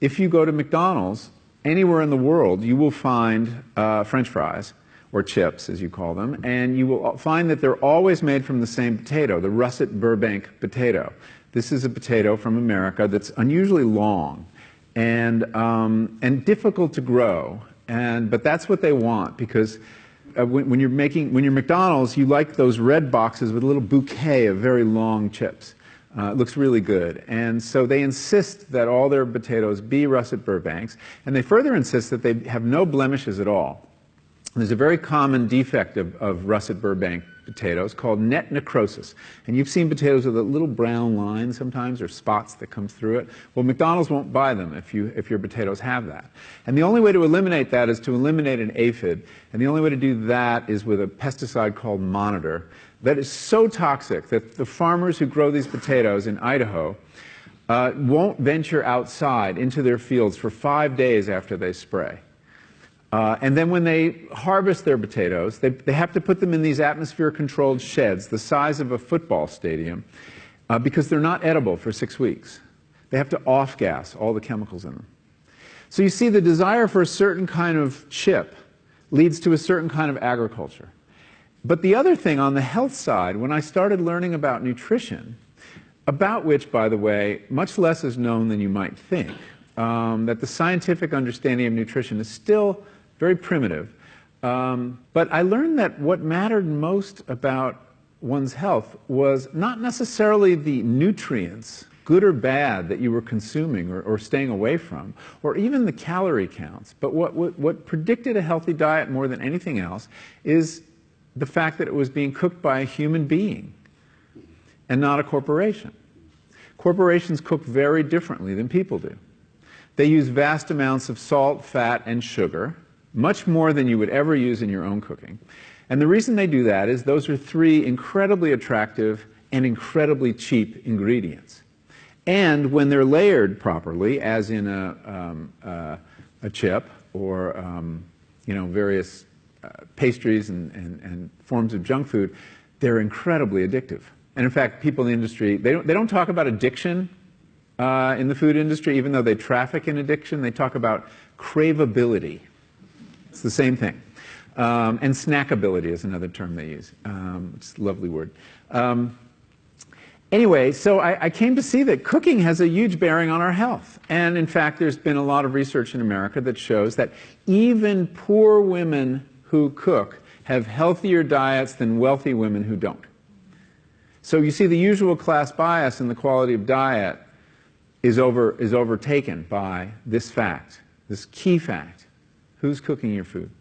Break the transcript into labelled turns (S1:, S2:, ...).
S1: if you go to McDonald's, anywhere in the world, you will find French fries, or chips, as you call them, and you will find that they're always made from the same potato, the Russet Burbank potato. This is a potato from America that's unusually long and difficult to grow, but that's what they want, because when you're McDonald's, you like those red boxes with a little bouquet of very long chips. It looks really good. And so they insist that all their potatoes be Russet Burbanks, and they further insist that they have no blemishes at all. There's a very common defect of Russet Burbank potatoes called net necrosis. And you've seen potatoes with a little brown line sometimes, or spots that come through it. Well, McDonald's won't buy them if your potatoes have that. And the only way to eliminate that is to eliminate an aphid. And the only way to do that is with a pesticide called Monitor that is so toxic that the farmers who grow these potatoes in Idaho won't venture outside into their fields for 5 days after they spray. And then when they harvest their potatoes, they have to put them in these atmosphere-controlled sheds the size of a football stadium because they're not edible for 6 weeks. They have to off-gas all the chemicals in them. So you see, the desire for a certain kind of chip leads to a certain kind of agriculture. But the other thing on the health side, when I started learning about nutrition, about which, by the way, much less is known than you might think, that the scientific understanding of nutrition is still very primitive. But I learned that what mattered most about one's health was not necessarily the nutrients, good or bad, that you were consuming or staying away from, or even the calorie counts. But what predicted a healthy diet more than anything else is the fact that it was being cooked by a human being and not a corporation. Corporations cook very differently than people do. They use vast amounts of salt, fat, and sugar, much more than you would ever use in your own cooking. And the reason they do that is those are 3 incredibly attractive and incredibly cheap ingredients. And when they're layered properly, as in a chip or various pastries and forms of junk food, they're incredibly addictive. And in fact, people in the industry, they don't talk about addiction in the food industry, even though they traffic in addiction. They talk about craveability. It's the same thing. And snackability is another term they use. It's a lovely word. Anyway, so I came to see that cooking has a huge bearing on our health. And in fact, there's been a lot of research in America that shows that even poor women who cook have healthier diets than wealthy women who don't. So you see, the usual class bias in the quality of diet is overtaken by this fact, this key fact. Who's cooking your food?